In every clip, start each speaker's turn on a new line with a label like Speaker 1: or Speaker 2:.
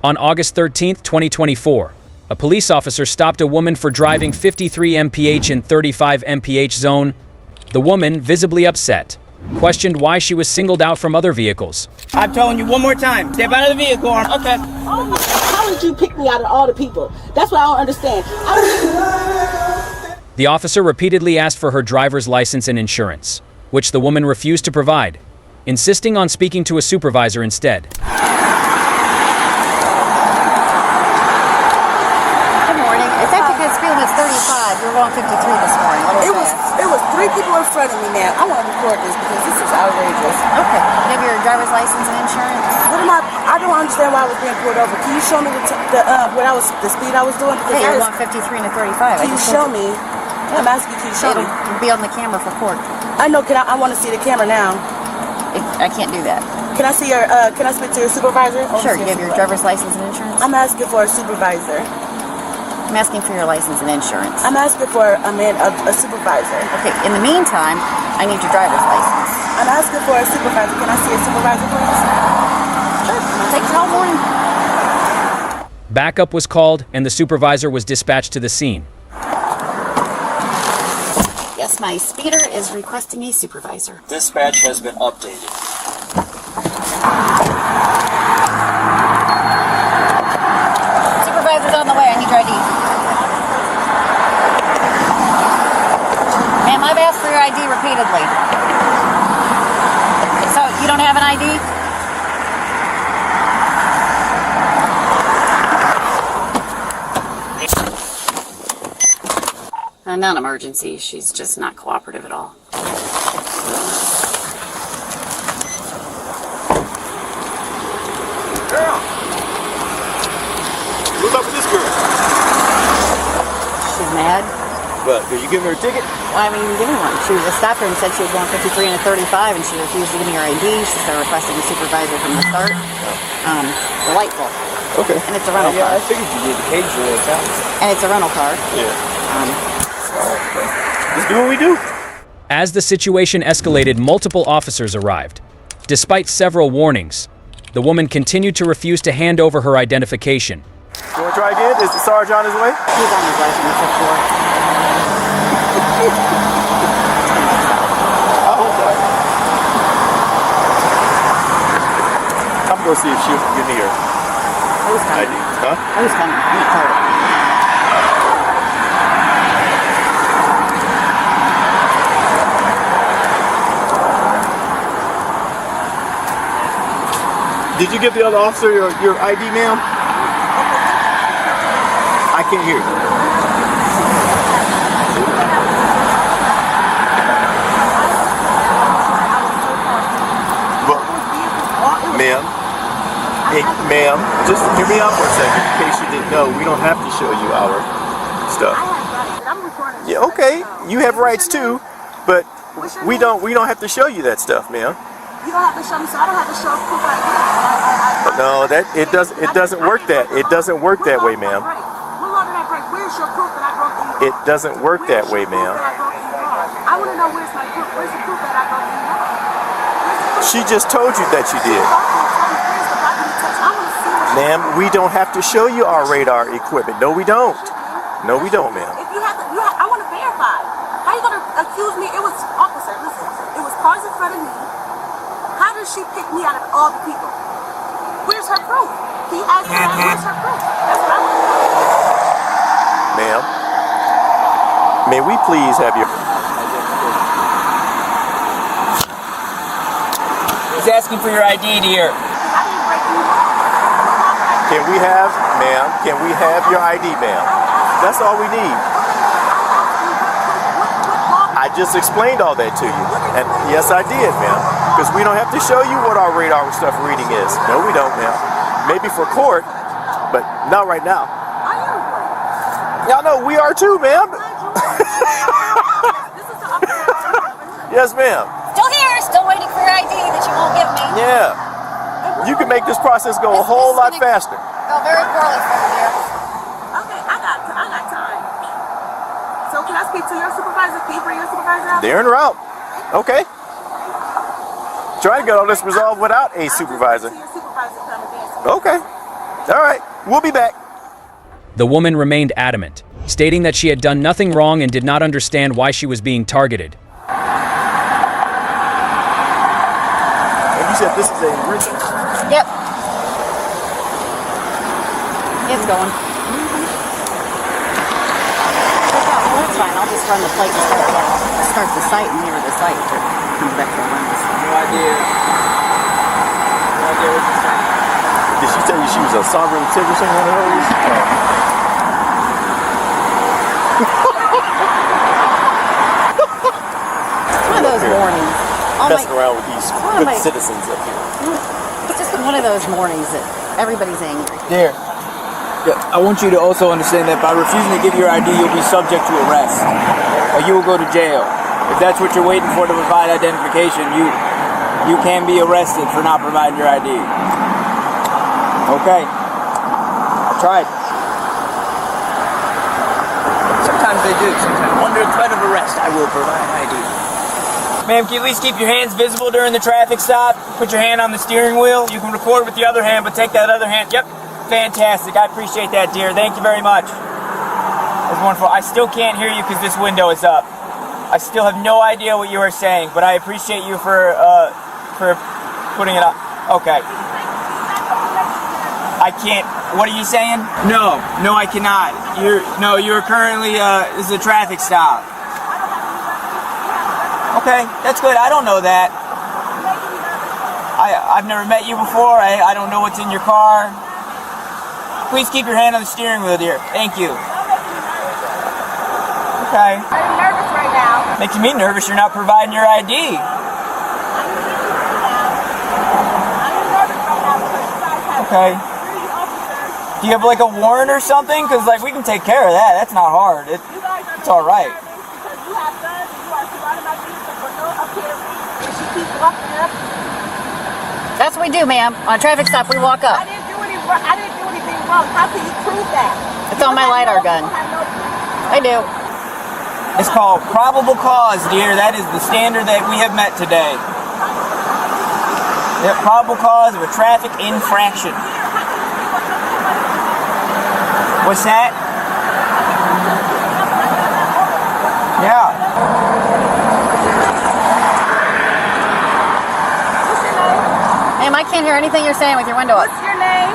Speaker 1: On August 13, 2024, a police officer stopped a woman for driving 53 mph in 35 mph zone. The woman, visibly upset, questioned why she was singled out from other vehicles.
Speaker 2: I'm telling you one more time, step out of the vehicle. Okay.
Speaker 3: How did you pick me out of all the people? That's what I don't understand.
Speaker 1: The officer repeatedly asked for her driver's license and insurance, which the woman refused to provide, insisting on speaking to a supervisor instead.
Speaker 4: Good morning. It's actually good speed limit's 35. You're going 53 this morning.
Speaker 3: It was three people in front of me, ma'am. I want to record this because this is outrageous.
Speaker 4: Okay. You have your driver's license and insurance?
Speaker 3: I don't understand why I was being pulled over. Can you show me the speed I was doing? Because
Speaker 4: Hey, you're going 53 and a 35.
Speaker 3: Can you show me? I'm asking you, can you show me?
Speaker 4: It'll be on the camera for court.
Speaker 3: I know. I want to see the camera now.
Speaker 4: I can't do that.
Speaker 3: Can I see your? Can I speak to your supervisor?
Speaker 4: Sure. You have your driver's license and insurance?
Speaker 3: I'm asking for a supervisor.
Speaker 4: I'm asking for your license and insurance.
Speaker 3: I'm asking for a supervisor.
Speaker 4: Okay. In the meantime, I need your driver's license.
Speaker 3: I'm asking for a supervisor. Can I see a supervisor, please?
Speaker 4: Sure. Take it all morning.
Speaker 1: Backup was called and the supervisor was dispatched to the scene.
Speaker 4: Yes, my speeder is requesting a supervisor.
Speaker 5: Dispatch has been updated.
Speaker 4: Supervisor's on the way. I need your ID. Ma'am, I've asked for your ID repeatedly. So, you don't have an ID? Non-emergency. She's just not cooperative at all.
Speaker 6: Girl! What's up with this girl?
Speaker 4: She's mad.
Speaker 6: What, did you give her a ticket?
Speaker 4: Well, I mean, you give me one. She stopped her and said she was going 53 and a 35, and she refused to give me her ID. She started requesting a supervisor from the start. Delightful.
Speaker 6: Okay.
Speaker 4: And it's a rental car.
Speaker 5: I figured you did occasionally at times.
Speaker 4: And it's a rental car.
Speaker 6: Yeah. Just do what we do.
Speaker 1: As the situation escalated, multiple officers arrived. Despite several warnings, the woman continued to refuse to hand over her identification.
Speaker 6: You want to try again? Is the sergeant on his way?
Speaker 4: He's on his way from the fifth floor.
Speaker 6: I'm going to see if she'll give me her
Speaker 4: Who's coming?
Speaker 6: ID. Huh?
Speaker 4: Who's coming? I'm not told.
Speaker 6: Did you give the other officer your ID, ma'am? I can't hear you. Well, ma'am, hey, ma'am, just hear me out for a second. In case you didn't know, we don't have to show you our stuff. Yeah, okay, you have rights too, but we don't have to show you that stuff, ma'am.
Speaker 3: You don't have to show me, so I don't have to show proof ID.
Speaker 6: No, it doesn't work that way, ma'am.
Speaker 3: Where's your proof that I broke the law?
Speaker 6: It doesn't work that way, ma'am.
Speaker 3: I want to know where's my proof. Where's the proof that I broke the law?
Speaker 6: She just told you that you did. Ma'am, we don't have to show you our radar equipment. No, we don't. No, we don't, ma'am.
Speaker 3: If you have to, I want to verify. How you gonna accuse me? It was officer. Listen, it was cars in front of me. How does she pick me out of all the people? Where's her proof? He asked me that. Where's her proof? That's what I want to know.
Speaker 6: Ma'am, may we please have your...
Speaker 2: He's asking for your ID, dear.
Speaker 3: I didn't break any law.
Speaker 6: Can we have, ma'am, can we have your ID, ma'am? That's all we need. I just explained all that to you. And yes, I did, ma'am. Because we don't have to show you what our radar stuff reading is. No, we don't, ma'am. Maybe for court, but not right now. Y'all know we are too, ma'am. Yes, ma'am.
Speaker 4: Still here, still waiting for your ID that you won't give me.
Speaker 6: Yeah. You can make this process go a whole lot faster.
Speaker 4: Go very poorly for you, dear.
Speaker 3: Okay, I got time. So can I speak to your supervisor? Can you bring your supervisor out?
Speaker 6: They're en route. Okay. Try to get all this resolved without a supervisor.
Speaker 3: Your supervisor come again.
Speaker 6: Okay. All right. We'll be back.
Speaker 1: The woman remained adamant, stating that she had done nothing wrong and did not understand why she was being targeted.
Speaker 6: And you said this is a original.
Speaker 4: Yep. It's going. Well, that's fine. I'll just run the plate and start the site and mirror the site. It comes back to runs.
Speaker 2: No idea. No idea what you're saying.
Speaker 6: Did she tell you she was a sovereign citizen, one of those?
Speaker 4: One of those mornings.
Speaker 6: Messing around with these
Speaker 4: One of
Speaker 6: good
Speaker 4: my-
Speaker 6: citizens up here.
Speaker 4: It's just one of those mornings that everybody's angry.
Speaker 2: Dear, I want you to also understand that by refusing to give your ID, you'll be subject to arrest. Or you will go to jail. If that's what you're waiting for to provide identification, you can be arrested for not providing your ID. Okay. I tried. Sometimes they do. Sometimes under threat of arrest, I will provide ID. Ma'am, can you at least keep your hands visible during the traffic stop? Put your hand on the steering wheel. You can record with the other hand, but take that other hand. Yep. Fantastic. I appreciate that, dear. Thank you very much. That's wonderful. I still can't hear you because this window is up. I still have no idea what you are saying, but I appreciate you for putting it up. Okay. I can't. What are you saying? No, I cannot. You're currently. This is a traffic stop. Okay, that's good. I don't know that. I've never met you before. I don't know what's in your car. Please keep your hand on the steering wheel, dear. Thank you. Okay.
Speaker 3: I'm nervous right now.
Speaker 2: Making me nervous. You're not providing your ID.
Speaker 3: I'm nervous right now because you guys have
Speaker 2: Okay.
Speaker 3: 3 officers.
Speaker 2: Do you have like a warrant or something? Because like we can take care of that. That's not hard.
Speaker 3: You guys are
Speaker 2: It's all right.
Speaker 3: because you have guns and you are surrounded by people for no apparent reason. And she keeps walking up.
Speaker 4: That's what we do, ma'am. On a traffic stop, we walk
Speaker 3: I
Speaker 4: up.
Speaker 3: didn't do anything wrong. How can you prove that?
Speaker 4: It's on my LiDAR gun. I do.
Speaker 2: It's called probable cause, dear. That is the standard that we have met today. Yep, probable cause of a traffic infraction. What's that? Yeah.
Speaker 4: Ma'am, I can't hear anything you're saying with your window up.
Speaker 3: What's your name?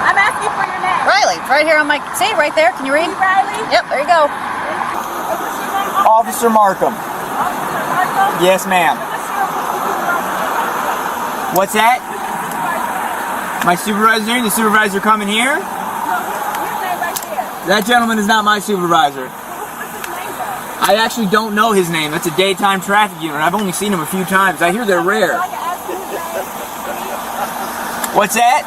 Speaker 3: I'm asking for your name.
Speaker 4: Riley, it's right here on my... See, right there. Can you read?
Speaker 3: Riley?
Speaker 4: Yep, there you go.
Speaker 3: What's your name?
Speaker 2: Officer Markham.
Speaker 3: Officer Marco?
Speaker 2: Yes, ma'am. What's that? My supervisor? The supervisor coming here?
Speaker 3: His name right there.
Speaker 2: That gentleman is not my supervisor.
Speaker 3: What's his name though?
Speaker 2: I actually don't know his name. That's a daytime traffic unit. I've only seen him a few times. I hear they're rare.
Speaker 3: I can ask you his name.
Speaker 2: What's that?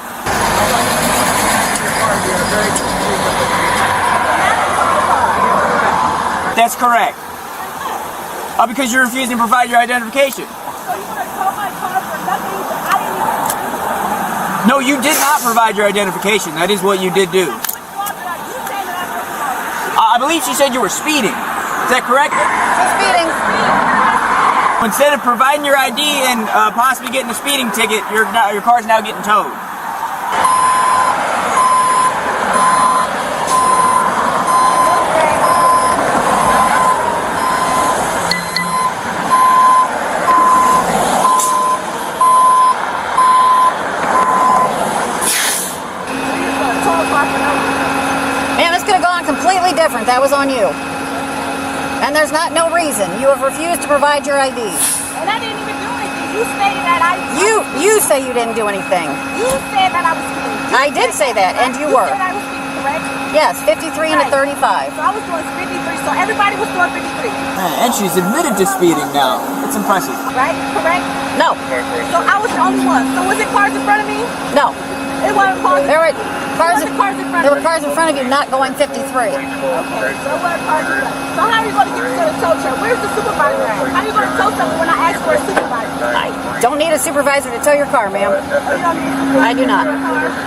Speaker 2: That's correct. Because you're refusing to provide your identification.
Speaker 3: So you want to tow my car for nothing that I didn't even...
Speaker 2: No, you did not provide your identification. That is what you did do.
Speaker 3: You saying that I'm
Speaker 2: I believe she said you were speeding. Is that correct?
Speaker 4: She's speeding.
Speaker 2: Instead of providing your ID and possibly getting a speeding ticket, your car's now getting towed.
Speaker 4: Ma'am, this could have gone completely different. That was on you. And there's no reason. You have refused to provide your ID.
Speaker 3: And I didn't even do anything. You stated that
Speaker 4: You say you didn't do anything.
Speaker 3: You said that I was speeding.
Speaker 4: I did say that, and you were.
Speaker 3: You said I was speeding, correct?
Speaker 4: Yes, 53 and a 35.
Speaker 3: So I was doing 53, so everybody was doing 53,
Speaker 2: And she's admitted to speeding now. It's impressive.
Speaker 3: right? Correct?
Speaker 4: No,
Speaker 3: So I was the only one. So was it cars in front of me?
Speaker 4: no.
Speaker 3: It wasn't cars.
Speaker 4: There were cars.
Speaker 3: There wasn't cars in front
Speaker 4: There
Speaker 3: of
Speaker 4: were
Speaker 3: me.
Speaker 4: cars in front of you not going 53.
Speaker 3: Okay, so it wasn't cars in front. So how are you going to get me to the tow truck? Where's the supervisor at? How are you going to tow someone when I ask for a supervisor?
Speaker 4: I don't need a supervisor to tow your car, ma'am.
Speaker 3: You don't need a supervisor
Speaker 4: I do not.
Speaker 3: to tow your car?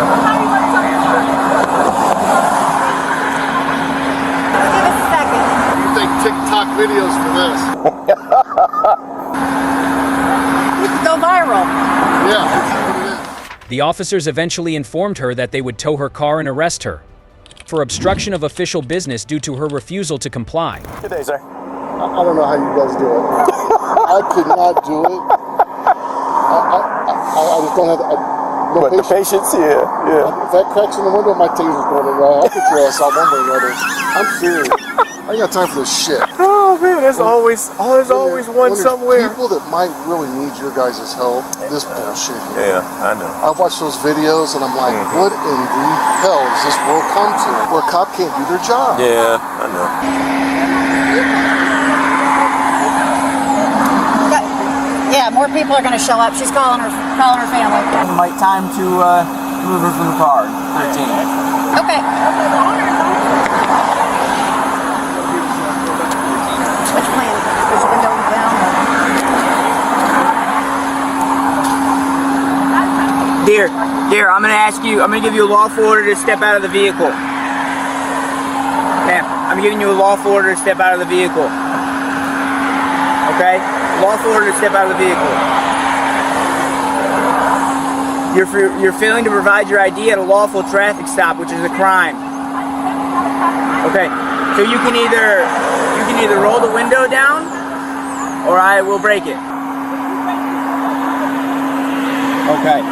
Speaker 3: How are you going to tow your car?
Speaker 4: Give us a second.
Speaker 7: You take TikTok videos for this?
Speaker 4: We could go viral.
Speaker 7: Yeah.
Speaker 1: The officers eventually informed her that they would tow her car and arrest her for obstruction of official business due to her refusal to comply.
Speaker 6: Good day, sir.
Speaker 7: I don't know how you guys do it. I could not do it. I just don't have no
Speaker 6: But the
Speaker 7: patience.
Speaker 6: patience, yeah.
Speaker 7: If that cracks in the window, my taser's going to run. I'll put your ass out one way or another. I'm serious. I ain't got time for this shit.
Speaker 6: Oh man, there's always one
Speaker 7: When there's
Speaker 6: somewhere.
Speaker 7: people that might really need your guys' help, this bullshit here.
Speaker 6: Yeah, I know.
Speaker 7: I watch those videos and I'm like, what in the hell does this world come to? Where a cop can't do their job.
Speaker 6: Yeah, I know.
Speaker 4: But, yeah, more people are going to show up. She's calling her family.
Speaker 2: Like time to move her from the car. 13.
Speaker 4: Okay. Which plan? Is the window down?
Speaker 2: Dear, I'm gonna give you a lawful order to step out of the vehicle. Ma'am, I'm giving you a lawful order to step out of the vehicle. Okay? Lawful order to step out of the vehicle. You're failing to provide your ID at a lawful traffic stop, which is a crime. Okay, so you can either roll the window down, or I will break it. Okay.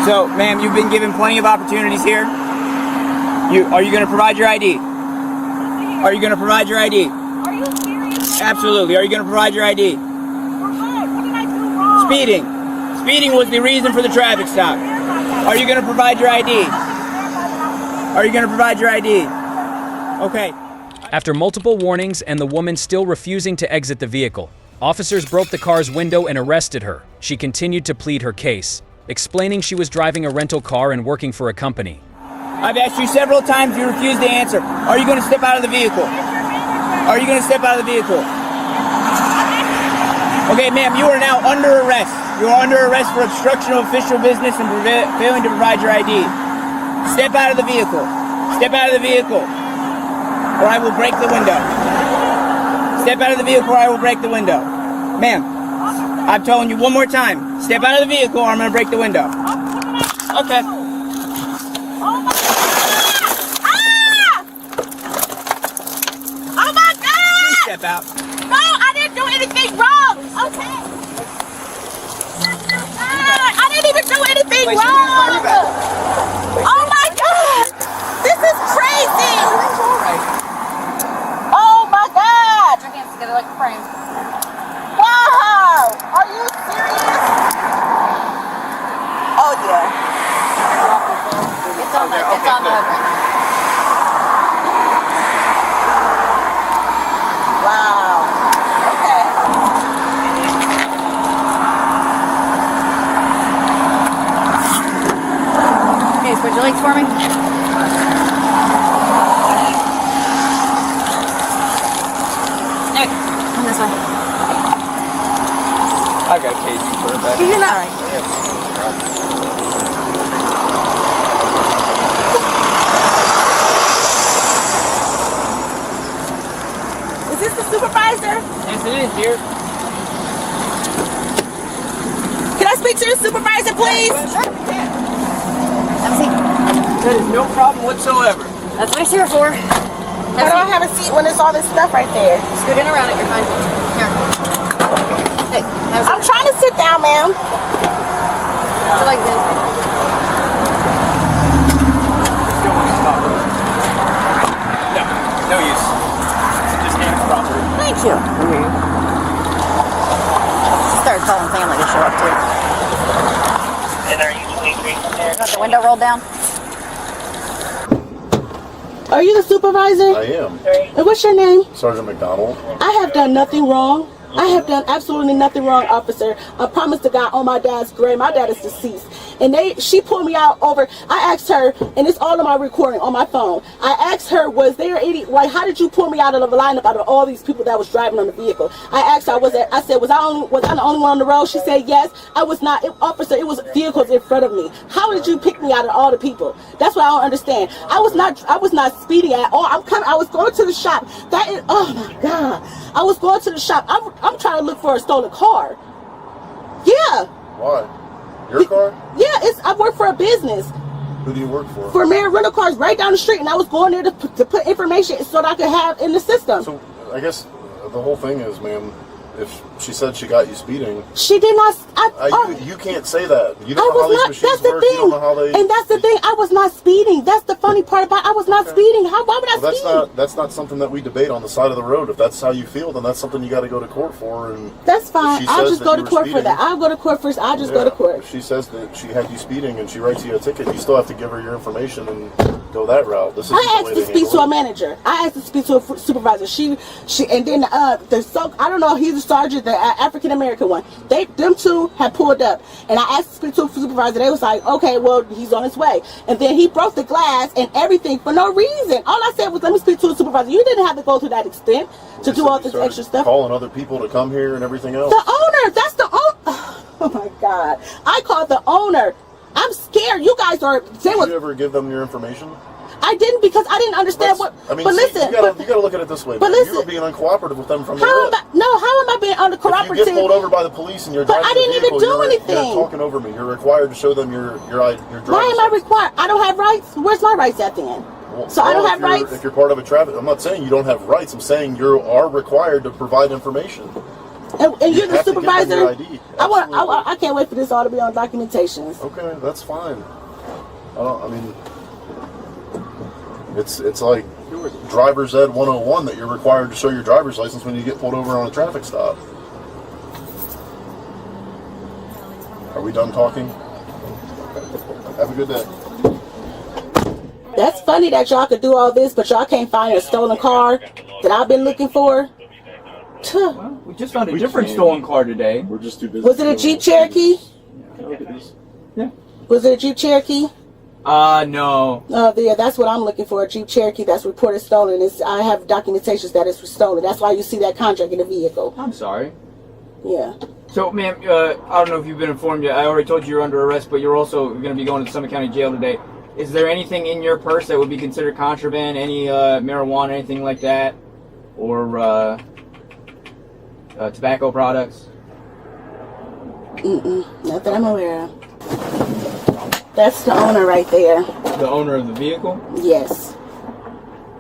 Speaker 2: So, ma'am, you've been given plenty of opportunities here. Are you going to provide your ID? Are you going to provide your ID?
Speaker 3: Are you serious?
Speaker 2: Absolutely. Are you going to provide your ID?
Speaker 3: For what? What did I do wrong?
Speaker 2: Speeding. Speeding was the reason for the traffic stop. Are you going to provide your ID? Are you going to provide your ID? Okay.
Speaker 1: After multiple warnings and the woman still refusing to exit the vehicle, officers broke the car's window and arrested her. She continued to plead her case, explaining she was driving a rental car and working for a company.
Speaker 2: I've asked you several times, you refuse to answer. Are you going to step out of the vehicle? Are you going to step out of the vehicle? Okay, ma'am, you are now under arrest. You are under arrest for obstruction of official business and failing to provide your ID. Step out of the vehicle. Step out of the vehicle, or I will break the window. Step out of the vehicle, or I will break the window. Ma'am, I'm telling you one more time. Step out of the vehicle, or I'm going to break the window. Okay.
Speaker 3: Oh my God!
Speaker 2: Step out.
Speaker 3: No, I didn't do anything wrong. Okay. I didn't even do anything wrong. Oh my God! This is crazy. Oh my God!
Speaker 4: Put your hands together like a frame.
Speaker 3: Wow! Are you serious? Oh yeah.
Speaker 4: It's on the.
Speaker 3: Wow. Okay.
Speaker 4: Okay, switch your legs for me. Okay, come this way.
Speaker 2: I got a case for it back.
Speaker 3: You're not.
Speaker 4: All right.
Speaker 3: Is this the supervisor?
Speaker 2: Yes, it is, dear.
Speaker 3: Can I speak to the supervisor, please?
Speaker 4: Have a seat.
Speaker 2: That is no problem whatsoever.
Speaker 4: That's what I'm here for.
Speaker 3: I don't have a seat when there's all this stuff right there.
Speaker 4: Scoot in around it, you're fine. Here. Hey, have a
Speaker 3: I'm
Speaker 4: seat.
Speaker 3: trying to sit down, ma'am.
Speaker 4: Put your legs in.
Speaker 2: No, no use. Just hands properly.
Speaker 3: Thank you.
Speaker 4: She started calling family to show up too.
Speaker 2: And are you leaving there?
Speaker 4: Got the window rolled down?
Speaker 3: Are you the supervisor?
Speaker 7: I am.
Speaker 3: And what's your name?
Speaker 7: Sergeant McDonald.
Speaker 3: I have done nothing wrong. I have done absolutely nothing wrong, officer. I promise to God on my dad's grave. My dad is deceased. And she pulled me out over. I asked her, and it's all in my recording on my phone. I asked her, was there any, like, how did you pull me out of the lineup out of all these people that was driving on the vehicle? I asked her, was I the only one on the road? She said yes. I was not. Officer, it was vehicles in front of me. How did you pick me out of all the people? That's what I don't understand. I was not speeding at all. I was going to the shop. That is, oh my God. I was going to the shop. I'm trying to look for a stolen car. Yeah.
Speaker 7: Why? Your car?
Speaker 3: Yeah, I work for a business.
Speaker 7: Who do you work for?
Speaker 3: For Merit Rental Cars right down the street, and I was going there to put information so that I could have in the system.
Speaker 7: So I guess the whole thing is, ma'am, if she said she got you speeding,
Speaker 3: She did not.
Speaker 7: you can't say that. You
Speaker 3: I
Speaker 7: don't know how
Speaker 3: was
Speaker 7: these
Speaker 3: not.
Speaker 7: machines
Speaker 3: That's the
Speaker 7: work. You don't know how
Speaker 3: thing.
Speaker 7: they.
Speaker 3: And that's the thing. I was not speeding. That's the funny part about. I was not speeding. Why would I
Speaker 7: Well,
Speaker 3: speed?
Speaker 7: that's not something that we debate on the side of the road. If that's how you feel, then that's something you got to go to court for. And
Speaker 3: That's fine.
Speaker 7: she
Speaker 3: I'll
Speaker 7: says
Speaker 3: just
Speaker 7: that
Speaker 3: go
Speaker 7: you
Speaker 3: to
Speaker 7: were
Speaker 3: court for
Speaker 7: speeding,
Speaker 3: that. I'll go to court first. I'll just go
Speaker 7: yeah,
Speaker 3: to court.
Speaker 7: If she says that she had you speeding and she writes you a ticket, you still have to give her your information and go that route. This is
Speaker 3: I asked to speak to a manager. I asked to speak to a supervisor. She, and then I don't know. He's a sergeant, the African American one. Them two had pulled up, and I asked to speak to a supervisor. They was like, okay, well, he's on his way. And then he broke the glass and everything for no reason. All I said was, let me speak to a supervisor. You didn't have to go to that extent to do all this extra stuff.
Speaker 7: Calling other people to come here and everything else.
Speaker 3: The owner. That's the owner. Oh my God! I called the owner. I'm scared. You guys are.
Speaker 7: Did you ever give them your information?
Speaker 3: I didn't because I didn't understand what.
Speaker 7: I mean,
Speaker 3: but
Speaker 7: see,
Speaker 3: listen,
Speaker 7: you gotta look at it this way.
Speaker 3: but
Speaker 7: man.
Speaker 3: listen-
Speaker 7: You were being uncooperative with them from the
Speaker 3: how am
Speaker 7: rip.
Speaker 3: I? No, how am I being
Speaker 7: If you
Speaker 3: uncooperative?
Speaker 7: get pulled over by the police and you're
Speaker 3: But
Speaker 7: driving
Speaker 3: I didn't
Speaker 7: the vehicle,
Speaker 3: even do
Speaker 7: you're
Speaker 3: anything.
Speaker 7: talking over me. You're required to show them your driver's
Speaker 3: Why am I
Speaker 7: license.
Speaker 3: required? I don't have rights. Where's my rights at the end?
Speaker 7: Well,
Speaker 3: So I don't have
Speaker 7: if you're-
Speaker 3: rights?
Speaker 7: If you're part of a traffic, I'm not saying you don't have rights. I'm saying you are required to provide information.
Speaker 3: And you're the
Speaker 7: have to give them
Speaker 3: supervisor.
Speaker 7: your ID. Absolutely.
Speaker 3: I can't wait for this all to be on documentations.
Speaker 7: Okay, that's fine. I mean, it's like driver's ed 101 that you're required to show your driver's license when you get pulled over on a traffic stop. Are we done talking? Have a good day.
Speaker 3: That's funny that y'all could do all this, but y'all can't find a stolen car that I've been looking for. Tuh.
Speaker 2: We just found a different stolen car today.
Speaker 7: We're just too busy.
Speaker 3: Was it a Jeep Cherokee?
Speaker 2: Yeah.
Speaker 3: Was it a Jeep Cherokee?
Speaker 2: No.
Speaker 3: Yeah, that's what I'm looking for. A Jeep Cherokee that's reported stolen. I have documentations that it's stolen. That's why you see that contract in the vehicle.
Speaker 2: I'm sorry.
Speaker 3: Yeah.
Speaker 2: So, ma'am, I don't know if you've been informed yet. I already told you you're under arrest, but you're also going to be going to Summit County Jail today. Is there anything in your purse that would be considered contraband? Any marijuana, anything like that? Or tobacco products?
Speaker 3: Not that I'm aware of. That's the owner right there.
Speaker 2: The owner of the vehicle?
Speaker 3: Yes.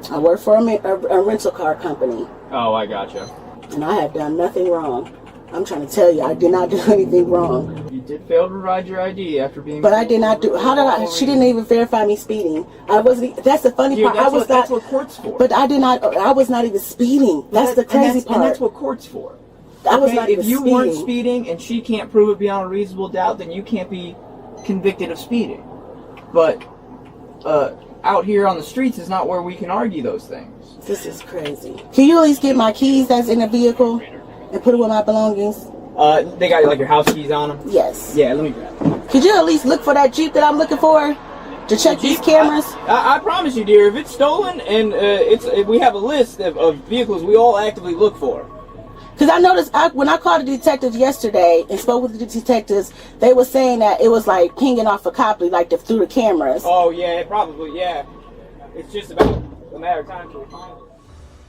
Speaker 3: I work for a rental car company,
Speaker 2: Oh, I gotcha.
Speaker 3: and I have done nothing wrong. I'm trying to tell you, I did not do anything wrong.
Speaker 2: You did fail to provide your ID after being...
Speaker 3: But I did not do. How did I? She didn't even verify me speeding. I wasn't. That's the funny
Speaker 2: Dude,
Speaker 3: part.
Speaker 2: that's
Speaker 3: I was
Speaker 2: that's
Speaker 3: not.
Speaker 2: what court's for.
Speaker 3: But I did not. I was not even speeding. That's the crazy part.
Speaker 2: And that's what court's for.
Speaker 3: I was
Speaker 2: Okay,
Speaker 3: not
Speaker 2: if
Speaker 3: even
Speaker 2: you
Speaker 3: speeding.
Speaker 2: weren't speeding and she can't prove it beyond a reasonable doubt, then you can't be convicted of speeding. But out here on the streets is not where we can argue those things.
Speaker 3: This is crazy. Can you at least get my keys that's in the vehicle and put it with my belongings?
Speaker 2: They got like your house keys on them?
Speaker 3: Yes.
Speaker 2: Yeah, let me grab them.
Speaker 3: Could you at least look for that Jeep that I'm looking for to check these cameras?
Speaker 2: I promise you, dear, if it's stolen and if we have a list of vehicles we all actively look for.
Speaker 3: Because I noticed when I called the detectives yesterday and spoke with the detectives, they were saying that it was like pinging off a Copley, like through the cameras.
Speaker 2: Oh, yeah, probably, yeah. It's just about a matter of time till we find it.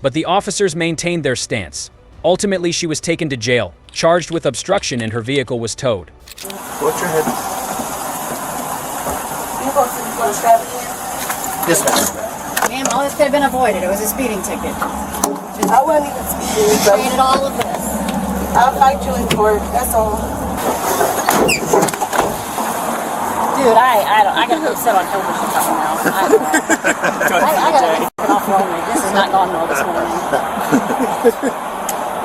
Speaker 1: But the officers maintained their stance. Ultimately, she was taken to jail, charged with obstruction, and her vehicle was towed.
Speaker 6: What's your head?
Speaker 3: You go to trap again?
Speaker 6: Yes, ma'am.
Speaker 4: Ma'am, all this could have been avoided. It was a speeding ticket.
Speaker 3: I wasn't even speeding, so
Speaker 4: Created all of this.
Speaker 3: I'll fight you in court. That's all.
Speaker 4: Dude, I got to sit on television talking now. I got to get off rolling. This is not going well this morning.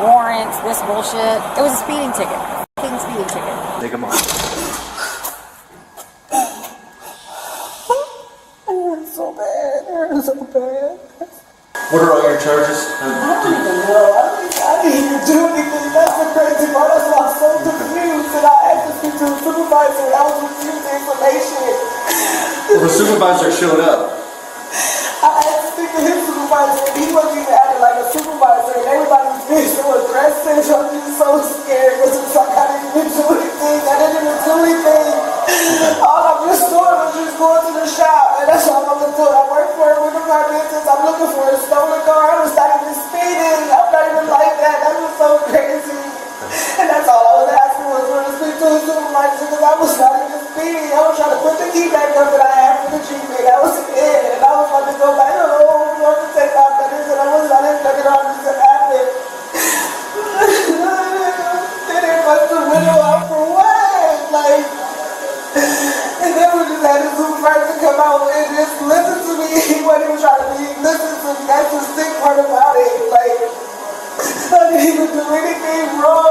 Speaker 4: Warrants, this bullshit. It was a speeding ticket. Fucking speeding ticket.
Speaker 6: Take them off.
Speaker 3: It hurts so bad. It hurts so bad.
Speaker 6: What are all your charges?
Speaker 3: I don't even know. I didn't even do anything. That's the crazy part. That's why I'm so confused. And I asked to speak to the supervisor. I was refused the information.
Speaker 6: Well, the supervisor showed up.
Speaker 3: I asked to speak to his supervisor, and he wasn't even acting like a supervisor. And everybody was being so aggressive. I'm just so scared because it's like I didn't even do anything. I didn't even do anything. All I'm just doing was just going to the shop, and that's all I'm doing. I work for a rental car business. I'm looking for a stolen car. I was not even speeding. I'm not even like that. That was so crazy.
Speaker 8: And that's all I was asking was for to speak to the supervisor because I was not even speeding. I was trying to put the key back up that I had for the GP. That was it. And I was about to go back home to take off that and I was not even checking on this to happen. Then it must the window out for what? Like, and then we just had the supervisor come out and just listen to me. He wasn't even trying to listen to me. That's the sick part about it. Like, I didn't even do anything wrong.